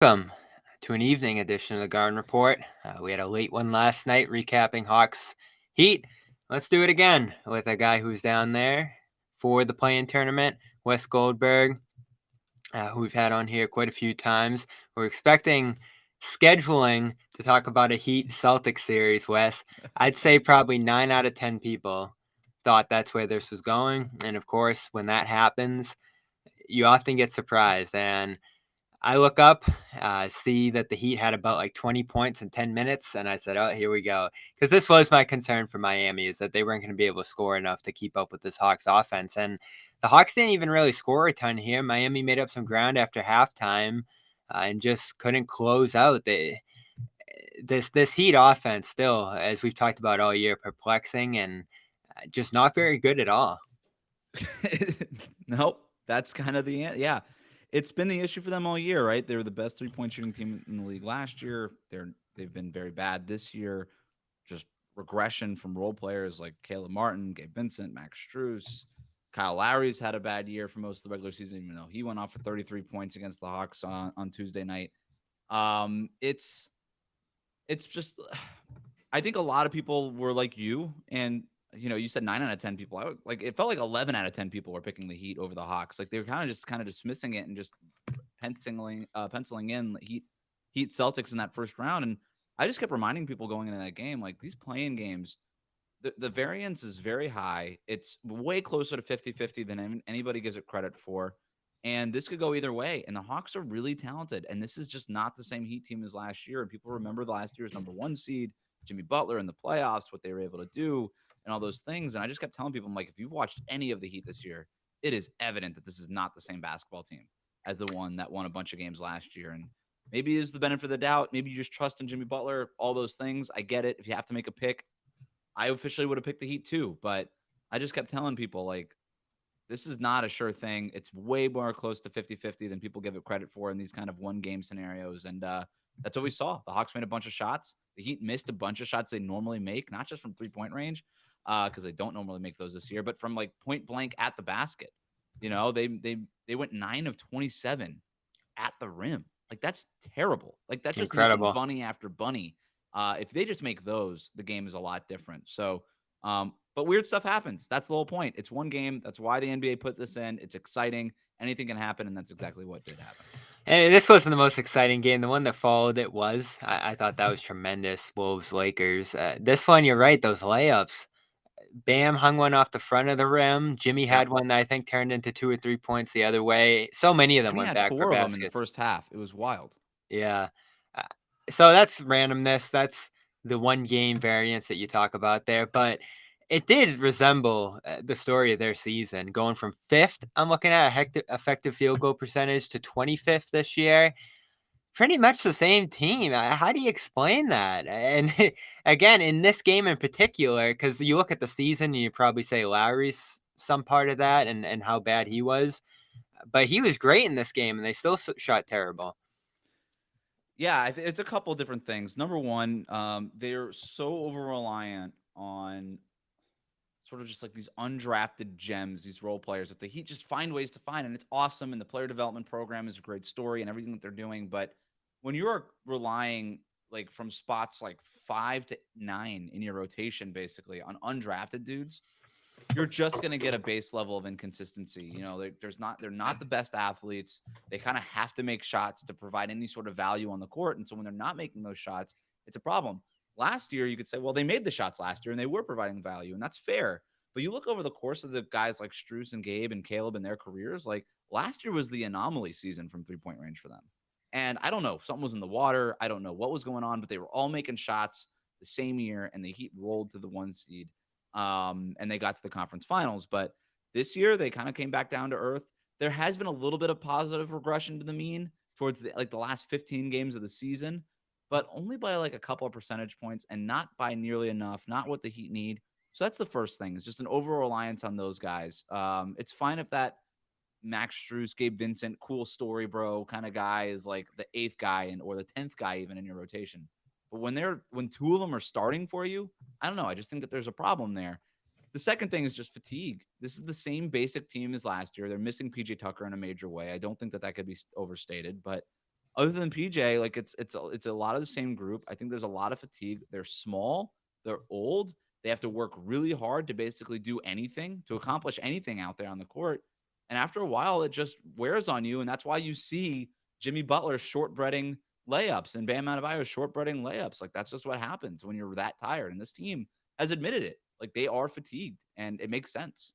Welcome to an evening edition of the Garden Report. We had a late one last night recapping Hawks Heat. Let's do it again with a guy who's down there for the play-in tournament, Wes Goldberg, who we've had on here quite a few times. We're expecting scheduling to talk about a Heat Celtics series, Wes. I'd say probably 9 out of 10 people thought that's where this was going. And of course, when that happens, you often get surprised. And I look up, see that the Heat had about like 20 points in 10 minutes, and I said, oh, here we go. Because this was my concern for Miami, is that they weren't going to be able to score enough to keep up with this Hawks offense. And the Hawks didn't even really score a ton here. Miami made up some ground after halftime and just couldn't close out. This Heat offense still, as we've talked about all year, perplexing and just not very good at all. Nope. That's kind of yeah. It's been the issue for them all year, right? They were the best 3-point shooting team in the league last year. They've been very bad this year. Just regression from role players like Caleb Martin, Gabe Vincent, Max Strus. Kyle Lowry's had a bad year for most of the regular season, even though he went off for 33 points against the Hawks on Tuesday night. It's just I think a lot of people were like you, and you said 9 out of 10 people. It felt like 11 out of 10 people were picking the Heat over the Hawks. Like they were kind of dismissing it and just penciling in Heat Celtics in that first round. And I just kept reminding people going into that game, like these play-in games, the variance is very high. It's way closer to 50-50 than anybody gives it credit for. And this could go either way. And the Hawks are really talented. And this is just not the same Heat team as last year. And people remember the last year's number 1 seed, Jimmy Butler in the playoffs, what they were able to do, and all those things. And I just kept telling people, I'm like, if you've watched any of the Heat this year, it is evident that this is not the same basketball team as the one that won a bunch of games last year. And maybe it is the benefit of the doubt. Maybe you just trust in Jimmy Butler, all those things. I get it. If you have to make a pick, I officially would have picked the Heat too. But I just kept telling people, like, this is not a sure thing. It's way more close to 50-50 than people give it credit for in these kind of one game scenarios. And that's what we saw. The Hawks made a bunch of shots. The Heat missed a bunch of shots they normally make, not just from 3-point range, because they don't normally make those this year, but from like point blank at the basket. They went 9 of 27 at the rim. Like that's terrible. Like that's just missing Incredible. bunny after bunny. If they just make those, the game is a lot different. So but weird stuff happens. That's the whole point. It's one game. That's why the NBA put this in. It's exciting. Anything can happen, and that's exactly what did happen. And this wasn't the most exciting game. The one that followed it was. I thought that was tremendous. Wolves, Lakers. This one, you're right. Those layups. Bam hung one off the front of the rim. Jimmy Yep. had one that I think turned into 2 or 3 points the other way. So many of them Jimmy went had back for 4 of them in the baskets. first half. It was wild. Yeah. Uh, so that's randomness. That's the one game variance that you talk about there. But it did resemble the story of their season, going from 5th, I'm looking at a effective field goal percentage, to 25th this year. Pretty much the same team. How do you explain that? And again, in this game in particular, because you look at the season and you probably say Lowry's some part of that and how bad he was. But he was great in this game, and they still shot terrible. Yeah, it's a couple different things. Number one, they're so over reliant on sort of just like these undrafted gems, these role players that the Heat just find ways to find. And it's awesome. And the player development program is a great story and everything that they're doing. But when you're relying like from spots like 5 to 9 in your rotation, basically on undrafted dudes, you're just going to get a base level of inconsistency. They're not the best athletes. They kind of have to make shots to provide any sort of value on the court. And so when they're not making those shots, it's a problem. Last year, you could say, well, they made the shots last year and they were providing value, and that's fair. But you look over the course of the guys like Strus and Gabe and Caleb in their careers, like last year was the anomaly season from 3-point range for them. And I don't know, something was in the water. I don't know what was going on, but they were all making shots the same year, and the Heat rolled to the 1 seed. And they got to the conference finals. But this year, they kind of came back down to earth. There has been a little bit of positive regression to the mean towards the last 15 games of the season, but only by like a couple of percentage points and not by nearly enough, not what the Heat need. So that's the first thing. It's just an over reliance on those guys. It's fine if that Max Strus, Gabe Vincent, cool story, bro, kind of guy is like the 8th guy or the 10th guy even in your rotation. But when 2 of them are starting for you, I don't know. I just think that there's a problem there. The second thing is just fatigue. This is the same basic team as last year. They're missing PJ Tucker in a major way. I don't think that could be overstated, but other than PJ, like it's a lot of the same group. I think there's a lot of fatigue. They're small, they're old. They have to work really hard to basically do anything, to accomplish anything out there on the court. And after a while, it just wears on you. And that's why you see Jimmy Butler shortbreading layups and Bam Adebayo shortbreading layups. Like that's just what happens when you're that tired. And this team has admitted it. Like they are fatigued, and it makes sense.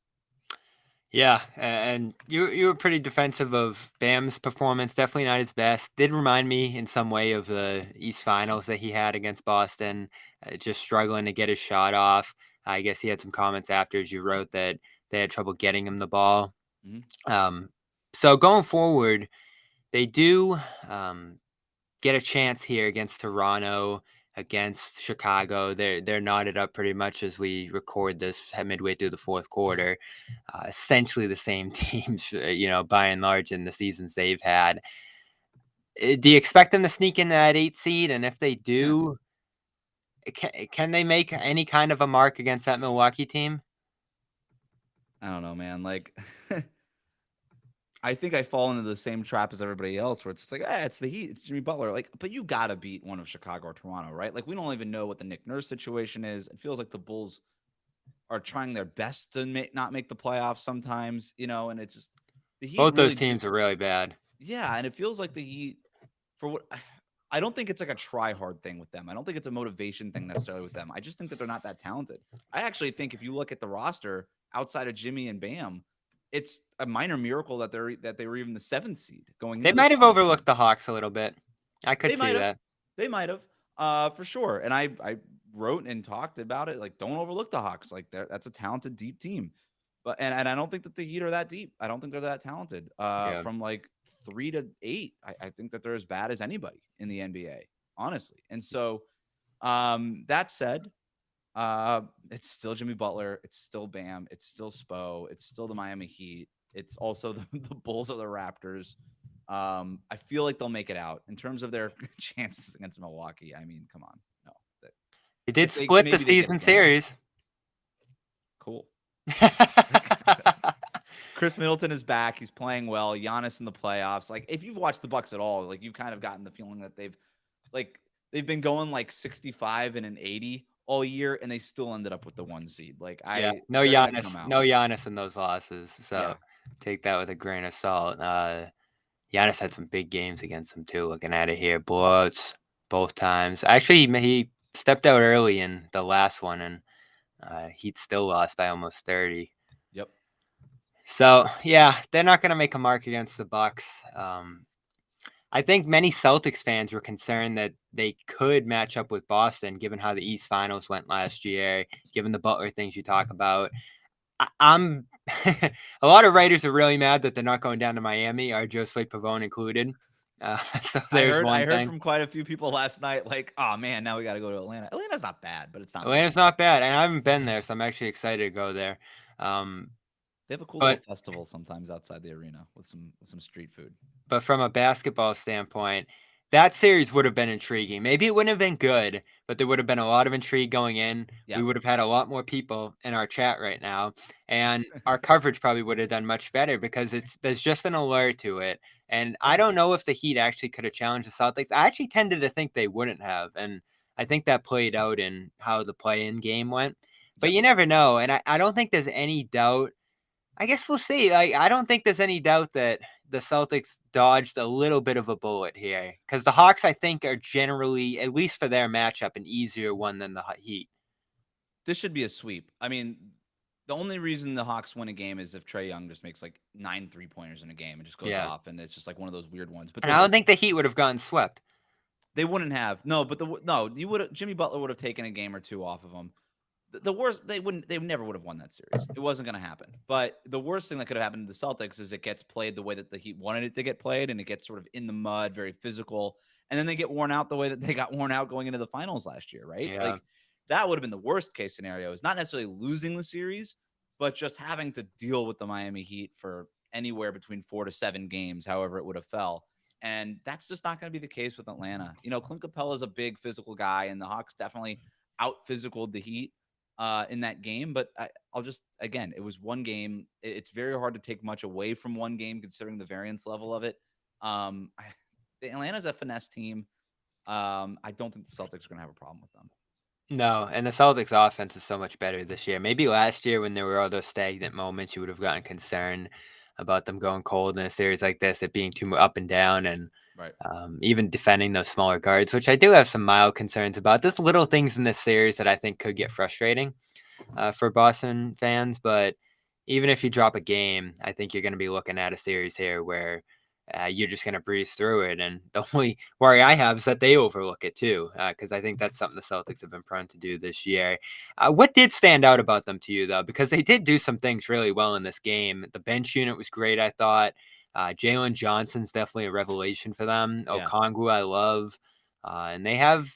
Yeah, and you were pretty defensive of Bam's performance. Definitely not his best. Did remind me in some way of the East Finals that he had against Boston, just struggling to get his shot off. I guess he had some comments after, as you wrote, that they had trouble getting him the ball. Mm-hmm. So going forward, they do get a chance here against Toronto, against Chicago. They're knotted up pretty much as we record this midway through the fourth quarter. Essentially the same teams, by and large in the seasons they've had. Do you expect them to sneak in that 8 seed? And if they do, can they make any kind of a mark against that Milwaukee team? I don't know, man. Like, I think I fall into the same trap as everybody else, where it's like, it's the Heat, it's Jimmy Butler. Like, but you gotta beat one of Chicago or Toronto, right? Like, we don't even know what the Nick Nurse situation is. It feels like the Bulls are trying their best to not make the playoffs sometimes, and it's just the Heat Both those really do. teams are really bad. Yeah, and it feels like the Heat, for what I don't think it's like a try hard thing with them. I don't think it's a motivation thing necessarily with them. I just think that they're not that talented. I actually think if you look at the roster outside of Jimmy and Bam, it's a minor miracle that they were even the 7th seed going They into this might have final. overlooked the Hawks a little bit. I could They see might have. that. They might have. For sure. And I wrote and talked about it. Like, don't overlook the Hawks. Like, that's a talented, deep team. But and I don't think that the Heat are that deep. I don't think they're that talented. Yeah. From like 3 to 8, I think that they're as bad as anybody in the NBA, honestly. And so, that said, it's still Jimmy Butler. It's still Bam. It's still Spo. It's still the Miami Heat. It's also the Bulls or the Raptors. I feel like they'll make it out in terms of their chances against Milwaukee. I mean, come on, no. They did If they split the maybe they get a season game. series. Cool. Chris Middleton is back. He's playing well. Giannis in the playoffs. Like, if you've watched the Bucks at all, like, you've kind of gotten the feeling that they've been going like 65 and an 80 all year, and they still ended up with the 1 seed. Like, Yeah, no they're gonna come out. Giannis in those losses. So Yeah. take that with a grain of salt. Giannis had some big games against them too. Looking at it here, blowouts both times. Actually, he stepped out early in the last one, and Heat still lost by almost 30. Yep. So yeah, they're not going to make a mark against the Bucks. I think many Celtics fans were concerned that they could match up with Boston, given how the East Finals went last year, given the Butler things you talk about. I'm a lot of writers are really mad that they're not going down to Miami, our Josue Pavone included. So there's one I heard thing. from quite a few people last night, like, oh man, now we got to go to Atlanta. Atlanta's not bad, but it's not Atlanta's Miami. not bad, and I haven't been there, so I'm actually excited to go there. They have a cool little But festival sometimes outside the arena with some street food. but from a basketball standpoint, that series would have been intriguing. Maybe it wouldn't have been good, but there would have been a lot of intrigue going in. Yeah. We would have had a lot more people in our chat right now, and our coverage probably would have done much better because there's just an allure to it. And I don't know if the Heat actually could have challenged the Celtics. I actually tended to think they wouldn't have, and I think that played out in how the play-in game went. But Yep. you never know, and I don't think there's any doubt. I guess we'll see. I don't think there's any doubt that the Celtics dodged a little bit of a bullet here because the Hawks, I think, are generally, at least for their matchup, an easier one than the Heat. This should be a sweep. I mean, the only reason the Hawks win a game is if Trae Young just makes like 9 3-pointers in a game and just goes off, and it's just like one of those weird ones. But And I don't think the Heat would have gotten swept. They wouldn't have. No, but you would. Jimmy Butler would have taken a game or two off of them. The worst, they never would have won that series. It wasn't going to happen. But the worst thing that could have happened to the Celtics is it gets played the way that the Heat wanted it to get played, and it gets sort of in the mud, very physical, and then they get worn out the way that they got worn out going into the finals last year, right? Yeah. Like, that would have been the worst case scenario. Is not necessarily losing the series, but just having to deal with the Miami Heat for anywhere between 4 to 7 games, however it would have fell. And that's just not going to be the case with Atlanta. Clint Capella is a big physical guy, and the Hawks definitely out-physicaled the Heat in that game. But I'll just, again, it was one game. It's very hard to take much away from one game considering the variance level of it. the Atlanta's a finesse team. I don't think the Celtics are going to have a problem with them. No, and the Celtics offense is so much better this year. Maybe last year when there were all those stagnant moments, you would have gotten concerned about them going cold in a series like this, it being too up and down, and Right. even defending those smaller guards, which I do have some mild concerns about. There's little things in this series that I think could get frustrating for Boston fans, but even if you drop a game, I think you're going to be looking at a series here where you're just going to breeze through it. And the only worry I have is that they overlook it too, because I think that's something the Celtics have been prone to do this year. What did stand out about them to you, though? Because they did do some things really well in this game. The bench unit was great, I thought. Jalen Johnson's definitely a revelation for them. Yeah. Okongwu, I love. And they have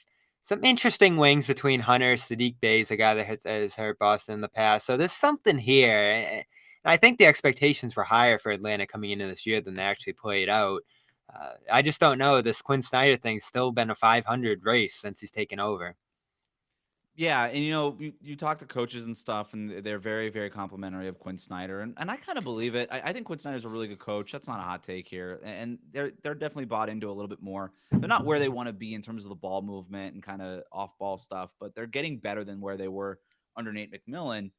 some interesting wings between Hunter. Sadiq Bey is a guy that has hurt Boston in the past. So there's something here. And I think the expectations were higher for Atlanta coming into this year than they actually played out. I just don't know. This Quinn Snyder thing's still been a 500 race since he's taken over. Yeah, and you talk to coaches and stuff, and they're very, very complimentary of Quinn Snyder, and I kind of believe it. I think Quinn Snyder's a really good coach. That's not a hot take here, and they're definitely bought into a little bit more. They're not where they want to be in terms of the ball movement and kind of off ball stuff, but they're getting better than where they were under Nate McMillan.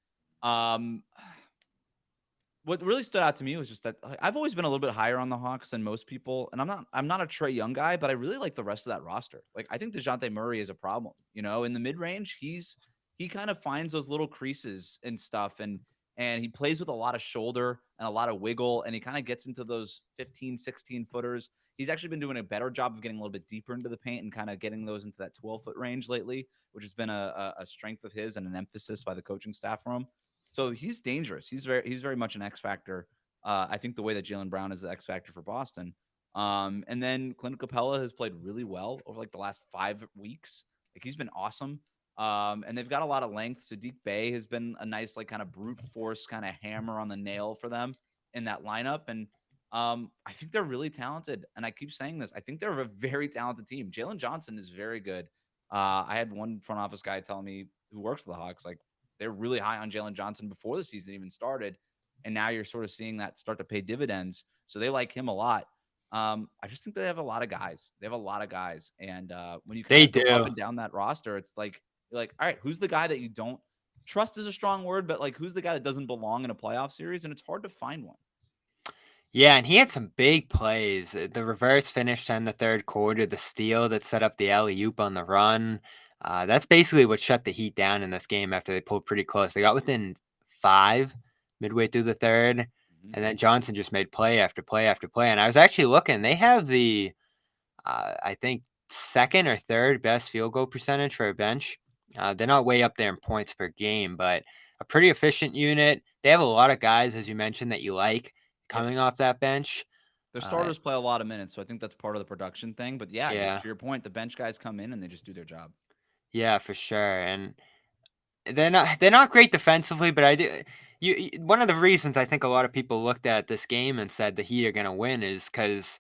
What really stood out to me was just that I've always been a little bit higher on the Hawks than most people, and I'm not a Trae Young guy, but I really like the rest of that roster. Like I think DeJounte Murray is a problem. In the mid range, he kind of finds those little creases and stuff, and he plays with a lot of shoulder and a lot of wiggle, and he kind of gets into those 15, 16 footers. He's actually been doing a better job of getting a little bit deeper into the paint and kind of getting those into that 12-foot range lately, which has been a strength of his and an emphasis by the coaching staff for him. So he's dangerous. He's very much an X factor. I think the way that Jaylen Brown is the X factor for Boston. And then Clint Capella has played really well over like the last 5 weeks. Like he's been awesome. And they've got a lot of length. Sadiq Bey has been a nice like kind of brute force kind of hammer on the nail for them in that lineup. And I think they're really talented. And I keep saying this. I think they're a very talented team. Jalen Johnson is very good. I had one front office guy tell me who works for the Hawks, like, they're really high on Jalen Johnson before the season even started. And now you're sort of seeing that start to pay dividends. So they like him a lot. I just think they have a lot of guys. They have a lot of guys. And when you kind They of go up do. and down that roster, it's like, you're like, all right, who's the guy that you don't trust is a strong word, but like, who's the guy that doesn't belong in a playoff series? And it's hard to find one. Yeah, and he had some big plays. The reverse finish in the third quarter, the steal that set up the alley-oop on the run. That's basically what shut the Heat down in this game after they pulled pretty close. They got within 5 midway through the third, Mm-hmm. and then Johnson just made play after play after play. And I was actually looking. They have the, I think, second or third best field goal percentage for a bench. They're not way up there in points per game, but a pretty efficient unit. They have a lot of guys, as you mentioned, that you like Yep. coming off that bench. Their starters play a lot of minutes, so I think that's part of the production thing. But yeah, Yeah, to your point, the bench guys come in and they just do their job. yeah, for sure. And they're not great defensively, but I do. One of the reasons I think a lot of people looked at this game and said the Heat are going to win is because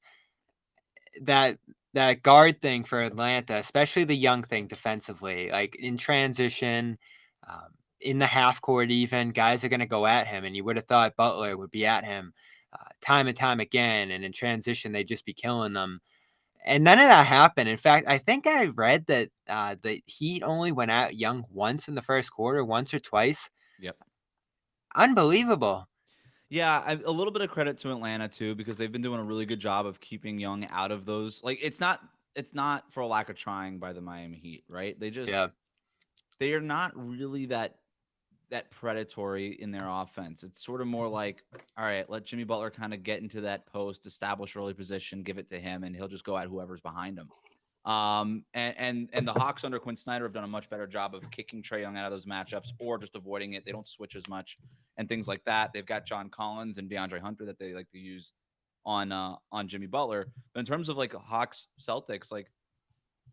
that that guard thing for Atlanta, especially the Young thing defensively, like in transition, um, in the half court, even guys are going to go at him, and you would have thought Butler would be at him time and time again, and in transition they'd just be killing them. And none of that happened. In fact, I think I read that the Heat only went at Young once in the first quarter, once or twice. Yep. Unbelievable. Yeah, a little bit of credit to Atlanta too, because they've been doing a really good job of keeping Young out of those. Like it's not for a lack of trying by the Miami Heat, right? Yeah. They are not really that predatory in their offense. It's sort of more like, all right, let Jimmy Butler kind of get into that post, establish early position, give it to him, and he'll just go at whoever's behind him. And the Hawks under Quinn Snyder have done a much better job of kicking Trae Young out of those matchups or just avoiding it. They don't switch as much and things like that. They've got John Collins and DeAndre Hunter that they like to use on Jimmy Butler. But in terms of like Hawks Celtics, like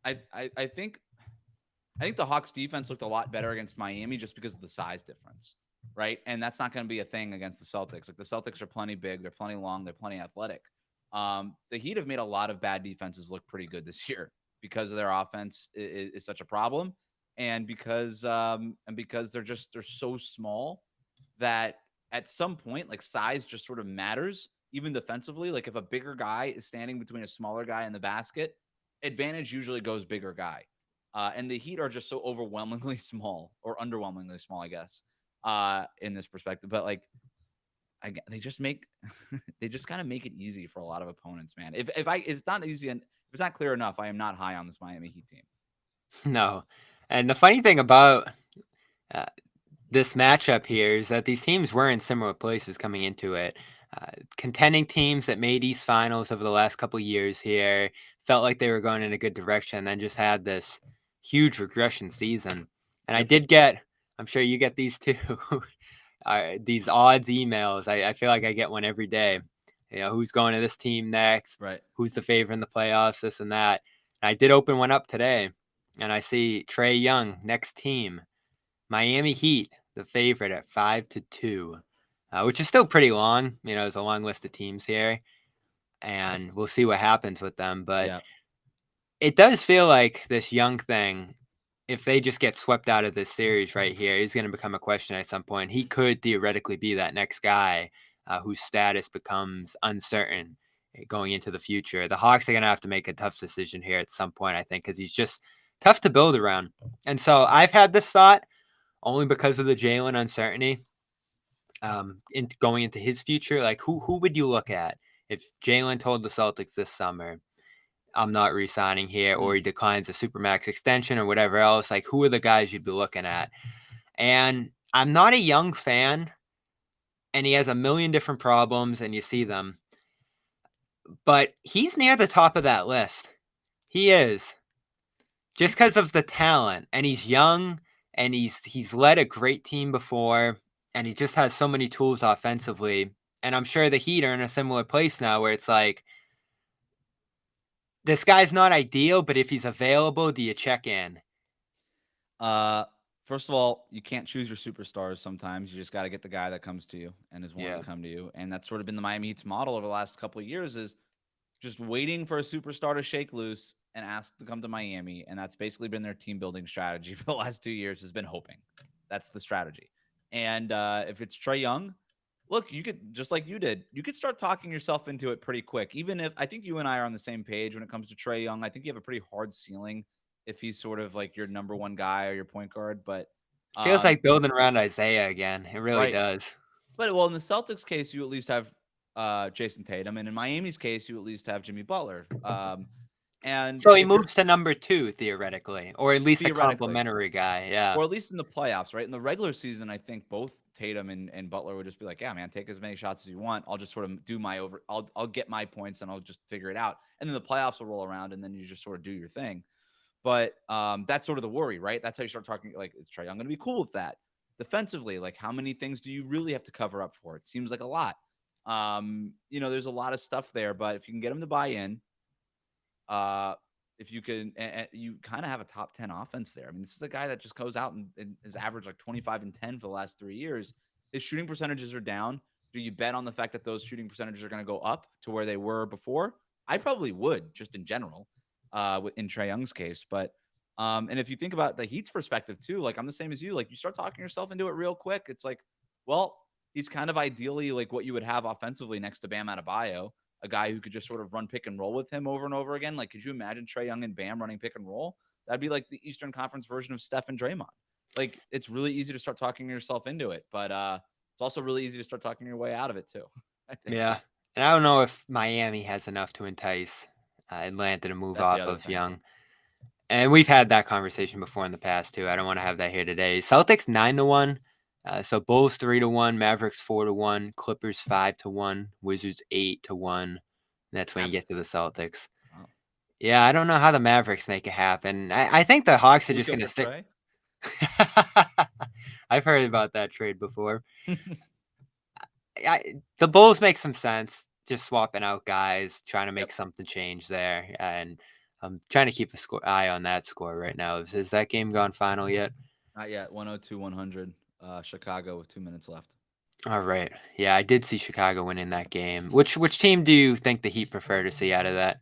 I think the Hawks defense looked a lot better against Miami just because of the size difference, right? And that's not going to be a thing against the Celtics. Like the Celtics are plenty big, they're plenty long, they're plenty athletic. The Heat have made a lot of bad defenses look pretty good this year because their offense is such a problem, and because they're so small that at some point, like size just sort of matters. even defensively. Like if a bigger guy is standing between a smaller guy and the basket, advantage usually goes bigger guy. And the Heat are just so overwhelmingly small, or underwhelmingly small, I guess, in this perspective. But like, they just make they just kind of make it easy for a lot of opponents, man. If it's not easy and if it's not clear enough, I am not high on this Miami Heat team. No. And the funny thing about uh, this matchup here is that these teams were in similar places coming into it. Contending teams that made East Finals over the last couple of years here felt like they were going in a good direction, then just had this huge regression season. And I did get, I'm sure you get these too, these odds emails. I feel like I get one every day. You know, who's going to this team next? Right. Who's the favorite in the playoffs? This and that. And I did open one up today, and I see Trae Young, next team. Miami Heat, the favorite at 5-2, which is still pretty long. You know, there's a long list of teams here, and we'll see what happens with them. But it does feel like this Young thing, if they just get swept out of this series right here, is going to become a question at some point. He could theoretically be that next guy whose status becomes uncertain going into the future. The Hawks are going to have to make a tough decision here at some point, I think, because he's just tough to build around. And so I've had this thought only because of the Jalen uncertainty going into his future. Like, who would you look at if Jalen told the Celtics this summer, I'm not re-signing here, or he declines the Supermax extension or whatever else? Like, who are the guys you'd be looking at? And I'm not a Young fan, and he has a million different problems, and you see them. But he's near the top of that list. He is. Just because of the talent, and he's young, and he's led a great team before, and he just has so many tools offensively. And I'm sure the Heat are in a similar place now where it's like, this guy's not ideal, but if he's available, do you check in? First of all, you can't choose your superstars sometimes. You just got to get the guy that comes to you and is willing to come to you. And that's sort of been the Miami Heat's model over the last couple of years, is just waiting for a superstar to shake loose and ask to come to Miami. And that's basically been their team building strategy for the last 2 years, has been hoping. That's the strategy. And if it's Trae Young, look, you could, just like you did, you could start talking yourself into it pretty quick. Even if, I think you and I are on the same page when it comes to Trae Young. I think you have a pretty hard ceiling if he's sort of like your number one guy or your point guard. But Feels like building around Isaiah again. It really does. But well, in the Celtics case, you at least have Jason Tatum, and in Miami's case, you at least have Jimmy Butler. And so he moves to number 2 theoretically, or at least a complimentary guy. Yeah, or at least in the playoffs, right? In the regular season, I think both Tatum and Butler would just be like, "Yeah, man, take as many shots as you want. I'll just sort of do my over. I'll get my points and I'll just figure it out." And then the playoffs will roll around, and then you just sort of do your thing. But that's sort of the worry, right? That's how you start talking. Like, is Trae Young going to be cool with that? Defensively, like, how many things do you really have to cover up for? It seems like a lot. There's a lot of stuff there, but if you can get him to buy in, if you can, you kind of have a top 10 offense there. I mean, this is a guy that just goes out and is averaged like 25 and 10 for the last 3 years. His shooting percentages are down. Do you bet on the fact that those shooting percentages are going to go up to where they were before? I probably would, just in general, in Trae Young's case. But and if you think about the Heat's perspective too, like, I'm the same as you. Like, you start talking yourself into it real quick. It's like, well, he's kind of ideally like what you would have offensively next to Bam Adebayo, a guy who could just sort of run pick and roll with him over and over again. Like, could you imagine Trae Young and Bam running pick and roll? That'd be like the Eastern Conference version of Steph and Draymond. Like, it's really easy to start talking yourself into it, but it's also really easy to start talking your way out of it too, I think. Yeah, and I don't know if Miami has enough to entice Atlanta to move off of Young. And we've had that conversation before in the past too. I don't want to have that here today. Celtics 9-1. So Bulls 3-1, Mavericks 4-1, Clippers 5-1, Wizards 8-1. That's when you get to the Celtics. Wow. Yeah, I don't know how the Mavericks make it happen. I think the Hawks are just going to stick. I've heard about that trade before. The Bulls make some sense, just swapping out guys, trying to make something change there, and I'm trying to keep eye on that score right now. Is that game gone final yet? Not yet. 102-100. Chicago with 2 minutes left. All right. Yeah, I did see Chicago winning that game. Which team do you think the Heat prefer to see out of that?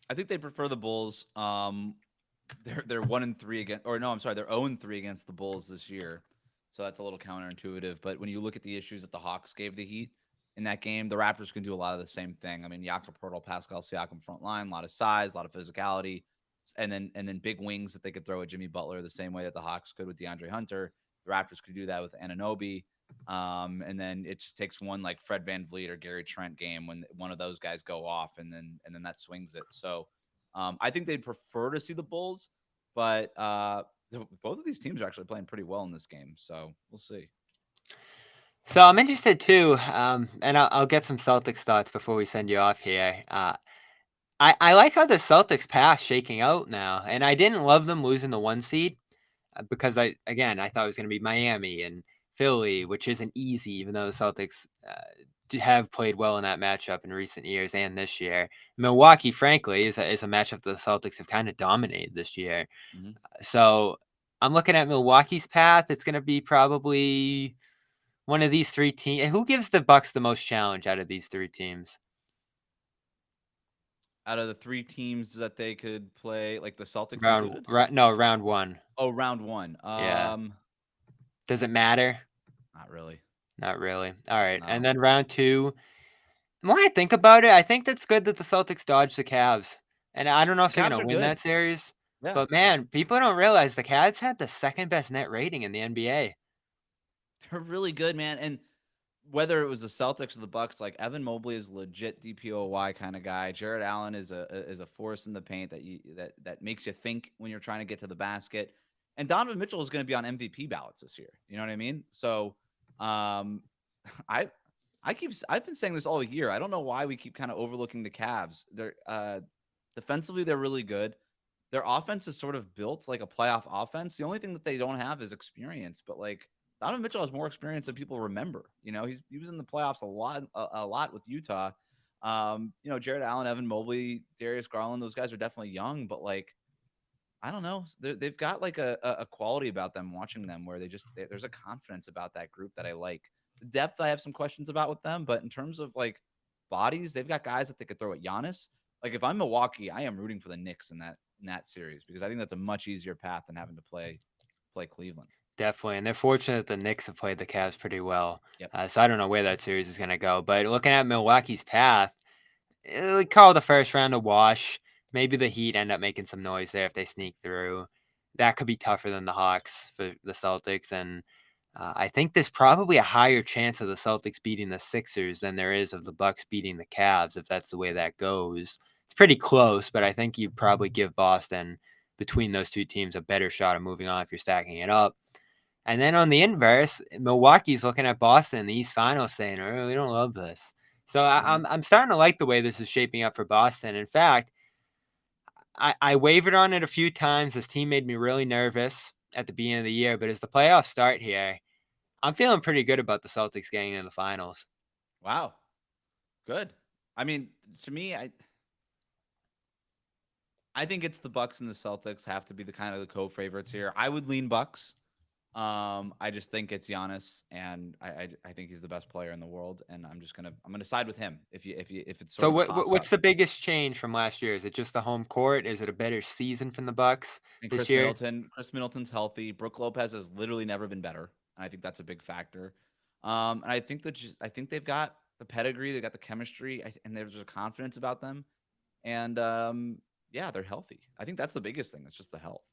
I think they prefer the Bulls. They're 1-3 against, or no, I'm sorry, they're 0-3 against the Bulls this year. So that's a little counterintuitive. But when you look at the issues that the Hawks gave the Heat, in that game. The Raptors can do a lot of the same thing. I mean, Jakob Poeltl, Pascal Siakam front line, a lot of size, a lot of physicality, and then big wings that they could throw at Jimmy Butler the same way that the Hawks could with DeAndre Hunter. The Raptors could do that with Anunoby. And then it just takes one like Fred VanVleet or Gary Trent game when one of those guys go off, and then that swings it. So I think they'd prefer to see the Bulls, but both of these teams are actually playing pretty well in this game. So we'll see. So I'm interested too, and I'll get some Celtics thoughts before we send you off here. I like how the Celtics pass shaking out now, and I didn't love them losing the 1 seed because I thought it was going to be Miami and Philly, which isn't easy, even though the Celtics have played well in that matchup in recent years and this year. Milwaukee, frankly, is a matchup the Celtics have kind of dominated this year. Mm-hmm. So I'm looking at Milwaukee's path. It's going to be probably one of these 3 teams. Who gives the Bucks the most challenge out of these 3 teams? Out of the 3 teams that they could play, like the Celtics included? Round 1. Oh, round 1. Yeah. Does it matter? Not really. Not really. All right. No. And then round 2. The more I think about it, I think that's good that the Celtics dodged the Cavs. And I don't know if they're going to win that series. Yeah. But, man, people don't realize the Cavs had the 2nd best net rating in the NBA. They're really good, man. And whether it was the Celtics or the Bucks, like Evan Mobley is legit DPOY kind of guy. Jared Allen is a force in the paint that makes you think when you're trying to get to the basket. And Donovan Mitchell is going to be on MVP ballots this year. You know what I mean? So, I've been saying this all year. I don't know why we keep kind of overlooking the Cavs. They're defensively they're really good. Their offense is sort of built like a playoff offense. The only thing that they don't have is experience, but like Donovan Mitchell has more experience than people remember. You know, he was in the playoffs a lot with Utah. Jared Allen, Evan Mobley, Darius Garland, those guys are definitely young, but like, I don't know. They've got like a quality about them watching them where there's a confidence about that group that I like. The depth, I have some questions about with them, but in terms of like bodies, they've got guys that they could throw at Giannis. Like if I'm Milwaukee, I am rooting for the Knicks in that series because I think that's a much easier path than having to play Cleveland. Definitely, and they're fortunate the Knicks have played the Cavs pretty well. Yep. So I don't know where that series is going to go. But looking at Milwaukee's path, we call the first round a wash. Maybe the Heat end up making some noise there if they sneak through. That could be tougher than the Hawks for the Celtics. And I think there's probably a higher chance of the Celtics beating the Sixers than there is of the Bucks beating the Cavs if that's the way that goes. It's pretty close, but I think you'd probably give Boston, between those 2 teams, a better shot of moving on if you're stacking it up. And then on the inverse, Milwaukee's looking at Boston in the East Finals saying, oh, we don't love this. So I'm starting to like the way this is shaping up for Boston. In fact, I wavered on it a few times. This team made me really nervous at the beginning of the year. But as the playoffs start here, I'm feeling pretty good about the Celtics getting into the finals. Wow. Good. I mean, to me, I think it's the Bucks and the Celtics have to be the kind of the co-favorites here. I would lean Bucks. I just think it's Giannis, and I think he's the best player in the world, and I'm gonna side with him if it's so what's the biggest change from last year? Is it just the home court? Is it a better season from the Bucks this year? Chris Middleton's healthy. Brook Lopez has literally never been better, and I think that's a big factor. And I think they've got the pedigree, they've got the chemistry, and there's a confidence about them, and they're healthy. I think that's the biggest thing. It's just the health.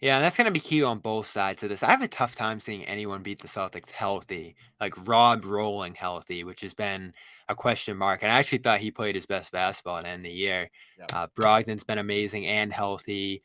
Yeah, that's going to be key on both sides of this. I have a tough time seeing anyone beat the Celtics healthy, like Rob Rolling healthy, which has been a question mark. And I actually thought he played his best basketball at the end of the year. Yep. Brogdon's been amazing and healthy.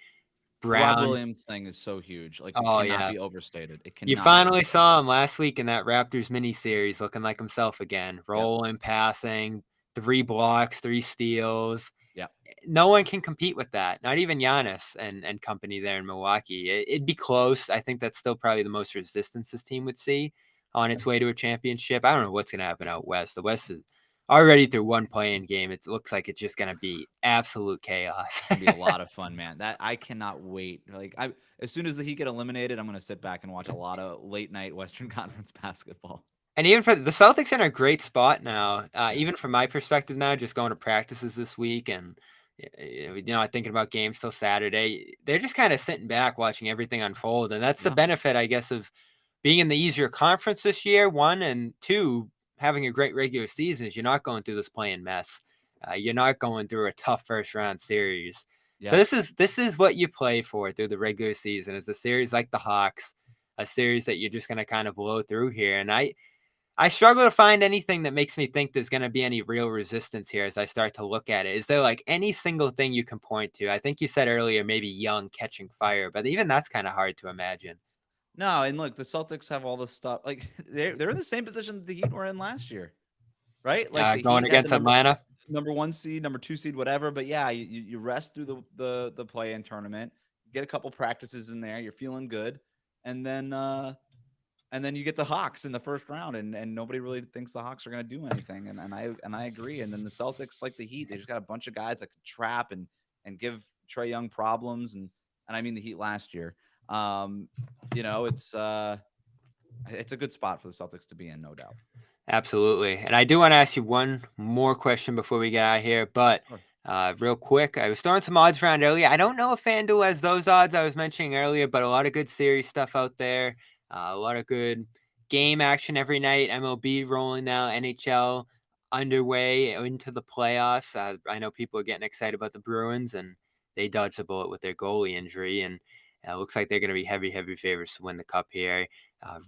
Rob Williams thing is so huge. Like, it cannot be overstated. It cannot. You finally saw him last week in that Raptors mini-series looking like himself again. Rolling, passing, 3 blocks, 3 steals. Yeah. No one can compete with that. Not even Giannis and company there in Milwaukee. It'd be close. I think that's still probably the most resistance this team would see on its way to a championship. I don't know what's going to happen out west. The West is already through one play-in game. It looks like it's just going to be absolute chaos. It's going to be a lot of fun, man. That I cannot wait. Like, as soon as the Heat get eliminated, I'm going to sit back and watch a lot of late-night Western Conference basketball. And even for the Celtics are in a great spot now, even from my perspective now, just going to practices this week and, thinking about games till Saturday, they're just kind of sitting back watching everything unfold. And that's the benefit, I guess, of being in the easier conference this year, 1, and 2, having a great regular season is you're not going through this playing mess. You're not going through a tough first round series. So Yeah. this is what you play for through the regular season. Is a series like the Hawks, a series that you're just going to kind of blow through here. And I struggle to find anything that makes me think there's going to be any real resistance here as I start to look at it. Is there like any single thing you can point to? I think you said earlier maybe Young catching fire, but even that's kind of hard to imagine. No, and look, the Celtics have all this stuff. Like they're in the same position that the Heat were in last year, right? Like the Going Heat had the against Atlanta. number 1 seed, number 2 seed, whatever. But yeah, you rest through the play-in tournament, get a couple practices in there, you're feeling good, and then you get the Hawks in the first round, and nobody really thinks the Hawks are going to do anything, and I agree. And then the Celtics, like the Heat, they just got a bunch of guys that can trap and give Trae Young problems, and I mean the Heat last year. It's a good spot for the Celtics to be in, no doubt. Absolutely. And I do want to ask you one more question before we get out of here, but real quick, I was throwing some odds around earlier. I don't know if FanDuel has those odds I was mentioning earlier, but a lot of good series stuff out there. A lot of good game action every night. MLB rolling now, NHL underway into the playoffs. I know people are getting excited about the Bruins, and they dodged a bullet with their goalie injury, and it looks like they're going to be heavy favorites to win the cup here.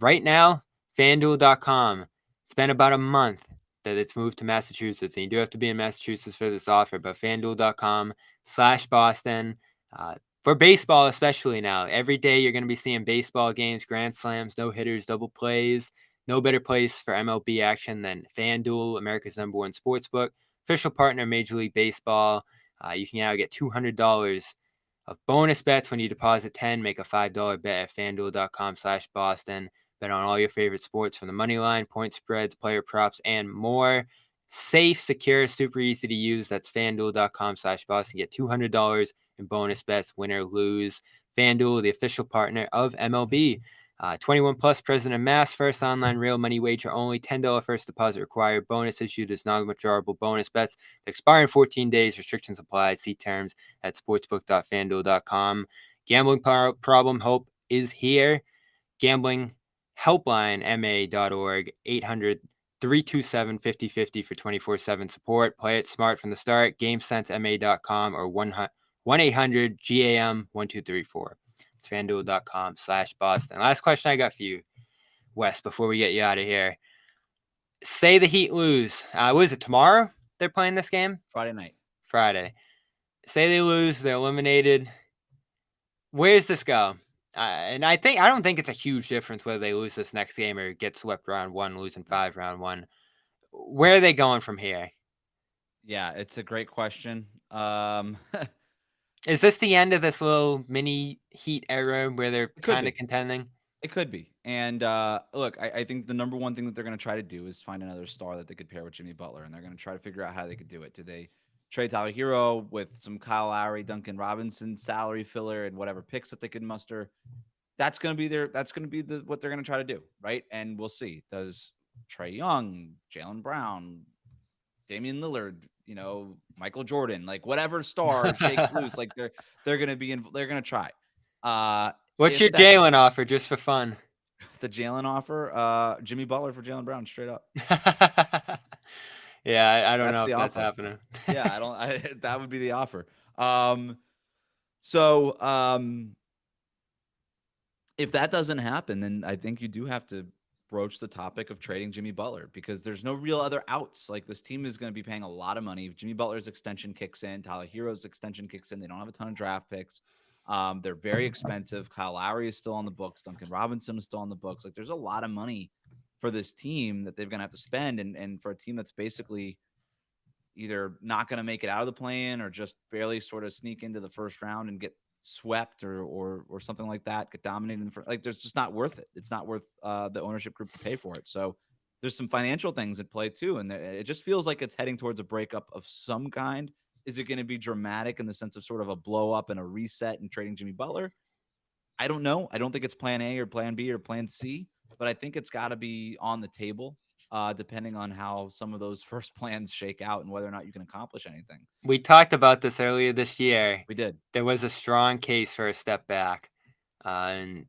Right now, FanDuel.com. It's been about a month that it's moved to Massachusetts, and you do have to be in Massachusetts for this offer, but FanDuel.com/Boston. For baseball especially now, every day you're going to be seeing baseball games, grand slams, no-hitters, double plays. No better place for MLB action than FanDuel, America's #1 sportsbook, official partner of Major League Baseball. You can now get $200 of bonus bets when you deposit $10. Make a $5 bet at FanDuel.com/Boston. Bet on all your favorite sports from the money line, point spreads, player props, and more. Safe, secure, super easy to use. That's FanDuel.com/Boston. Get $200 in bonus bets, win or lose. FanDuel, the official partner of MLB. 21 plus, present in mass. First online real money wager only. $10 first deposit required. Bonus issued as non-withdrawable bonus bets that expire in 14 days. Restrictions apply. See terms at sportsbook.fanduel.com. Gambling problem hope is here. Gambling helpline ma.org 800-327-5050 for 24/7 support. Play it smart from the start. GameSenseMA.com or 1-800-GAM-1234. It's FanDuel.com/Boston. Last question I got for you, Wes, before we get you out of here. Say the Heat lose. What is it, tomorrow they're playing this game? Friday night. Friday. Say they lose, they're eliminated. Where does this go? And I don't think it's a huge difference whether they lose this next game or get swept round one, losing 5 round one. Where are they going from here? Yeah, it's a great question. Is this the end of this little mini Heat era where they're kind of contending? It could be. And look, I think the number one thing that they're going to try to do is find another star that they could pair with Jimmy Butler, and they're going to try to figure out how they could do it. Do they trade Tyler Hero with some Kyle Lowry, Duncan Robinson salary filler, and whatever picks that they could muster? That's going to be what they're going to try to do, right? And we'll see. Does Trae Young, Jaylen Brown, Damian Lillard, Michael Jordan, like whatever star shakes loose, like they're going to try. What's your Jalen offer, just for fun? The Jalen offer, Jimmy Butler for Jaylen Brown, straight up. Yeah, I don't know if that's happening. Yeah, that would be the offer. If that doesn't happen, then I think you do have to broach the topic of trading Jimmy Butler, because there's no real other outs. Like, this team is going to be paying a lot of money. If Jimmy Butler's extension kicks in, Tyler Hero's extension kicks in, they don't have a ton of draft picks. They're very expensive. Kyle Lowry is still on the books. Duncan Robinson is still on the books. Like, there's a lot of money for this team that they're going to have to spend. And for a team that's basically either not going to make it out of the play-in or just barely sort of sneak into the first round and get swept or something like that, get dominated in the first, like, there's just not worth it. It's not worth the ownership group to pay for it. So there's some financial things at play too. And it just feels like it's heading towards a breakup of some kind. Is it going to be dramatic in the sense of sort of a blow up and a reset and trading Jimmy Butler? I don't know. I don't think it's plan A or plan B or plan C, but I think it's got to be on the table, depending on how some of those first plans shake out and whether or not you can accomplish anything. We talked about this earlier this year. We did. There was a strong case for a step back, and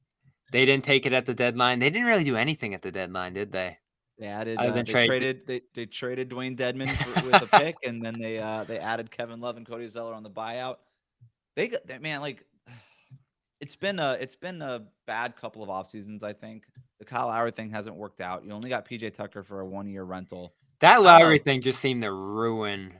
they didn't take it at the deadline. They didn't really do anything at the deadline, did they? They added other than they trade. traded they traded Dwayne Dedman with a pick, and then they added Kevin Love and Cody Zeller on the buyout. They got that, man, like it's been a bad couple of off seasons, I think. The Kyle Lowry thing hasn't worked out. You only got PJ Tucker for a 1-year rental. That I don't Lowry know. thing just seemed to ruin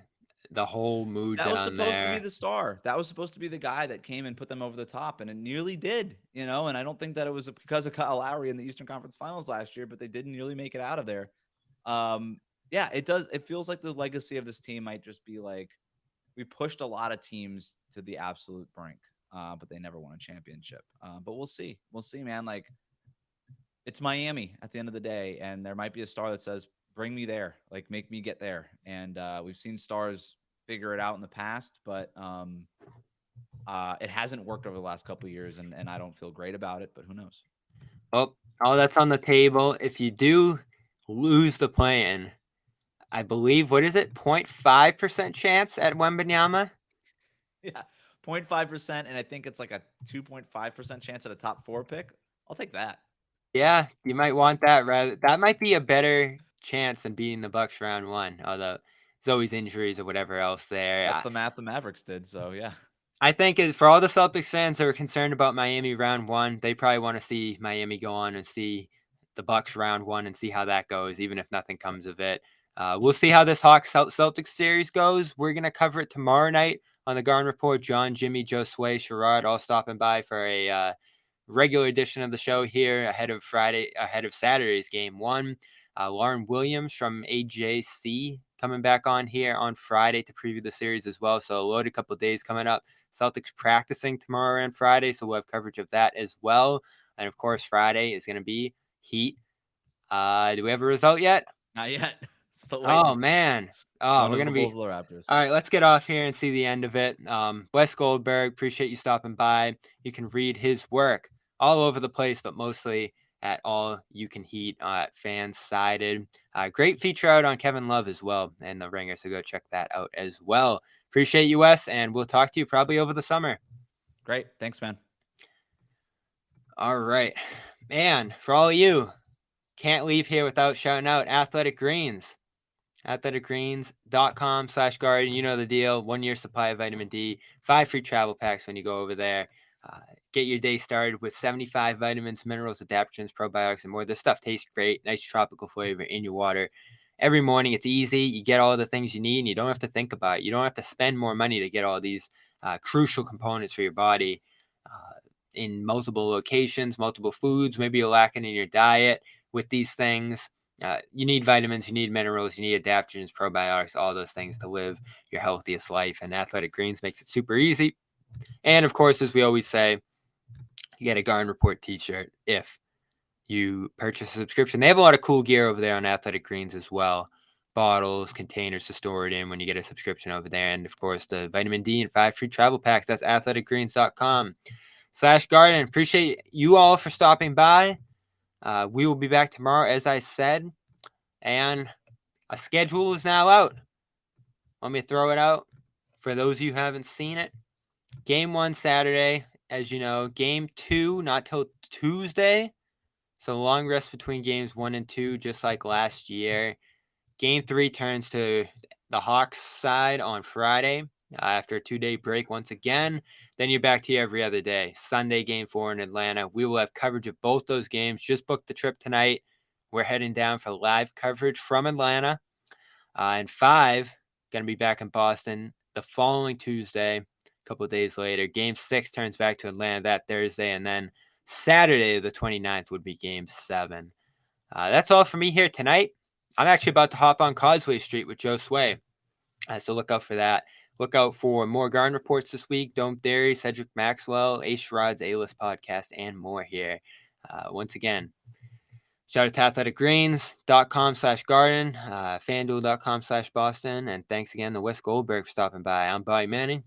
the whole mood That was down supposed to be there. the star. That was supposed to be the guy that came and put them over the top, and it nearly did, you know. And I don't think that it was because of Kyle Lowry in the Eastern Conference Finals last year, but they didn't nearly make it out of there. Yeah, it does. It feels like the legacy of this team might just be like we pushed a lot of teams to the absolute brink, but they never won a championship. But we'll see. We'll see, man. Like it's Miami at the end of the day, and there might be a star that says, "Bring me there, like make me get there." And we've seen stars figure it out in the past, but it hasn't worked over the last couple of years, and I don't feel great about it. But who knows? Oh, all that's on the table. If you do lose the play-in, I believe, what is it, 0.5% chance at Wembanyama? Yeah, 0.5%, and I think it's like a 2.5% chance at a top 4 pick. I'll take that. Yeah, you might want that rather. That might be a better chance than beating the Bucks round one, although there's always injuries or whatever else there. That's the math the Mavericks did. So yeah. I think for all the Celtics fans that are concerned about Miami round one, they probably want to see Miami go on and see the Bucks round one and see how that goes, even if nothing comes of it. We'll see how this Hawks Celtics series goes. We're going to cover it tomorrow night on the Garden Report. John, Jimmy, Josue, Sherrod all stopping by for a regular edition of the show here ahead of Saturday's game one. Lauren Williams from AJC coming back on here on Friday to preview the series as well. So a loaded couple of days coming up. Celtics practicing tomorrow and Friday, so we'll have coverage of that as well. And of course, Friday is going to be Heat. Do we have a result yet? Not yet. Still waiting. Oh man. Oh, we're going to be Bulls or the Raptors. All right, let's get off here and see the end of it. Wes Goldberg, appreciate you stopping by. You can read his work all over the place, but mostly at All You Can Heat at Fansided. Great feature out on Kevin Love as well and the Ringer, so go check that out as well. Appreciate you, Wes, and we'll talk to you probably over the summer. Great. Thanks, man. All right. And for all of you, can't leave here without shouting out Athletic Greens. athleticgreens.com/garden. You know the deal. 1 year supply of vitamin D, 5 free travel packs when you go over there. Get your day started with 75 vitamins, minerals, adaptogens, probiotics, and more. This stuff tastes great. Nice tropical flavor in your water. Every morning, it's easy. You get all the things you need, and you don't have to think about it. You don't have to spend more money to get all these crucial components for your body in multiple locations, multiple foods. Maybe you're lacking in your diet with these things. You need vitamins, you need minerals, you need adaptogens, probiotics, all those things to live your healthiest life. And Athletic Greens makes it super easy. And of course, as we always say, you get a Garden Report t-shirt if you purchase a subscription. They have a lot of cool gear over there on Athletic Greens as well. Bottles, containers to store it in when you get a subscription over there. And of course, the vitamin D and 5 free travel packs. That's athleticgreens.com/garden. Appreciate you all for stopping by. We will be back tomorrow, as I said, and a schedule is now out. Let me throw it out for those of you who haven't seen it. Game 1 Saturday, as you know. Game 2 not till Tuesday, so long rest between games 1 and 2, just like last year. Game 3 turns to the Hawks side on Friday after a 2-day break once again. Then you're back to you every other day. Sunday, Game 4 in Atlanta. We will have coverage of both those games. Just booked the trip tonight. We're heading down for live coverage from Atlanta. And 5, going to be back in Boston the following Tuesday, a couple of days later. Game 6 turns back to Atlanta that Thursday. And then Saturday, the 29th, would be Game 7. That's all for me here tonight. I'm actually about to hop on Causeway Street with Josue. So look out for that. Look out for more Garden Reports this week. Dome Theory, Cedric Maxwell, Ace Rod's A-List podcast, and more here. Once again, shout out to athleticgreens.com/garden, fanduel.com/Boston, and thanks again to Wes Goldberg for stopping by. I'm Bobby Manning.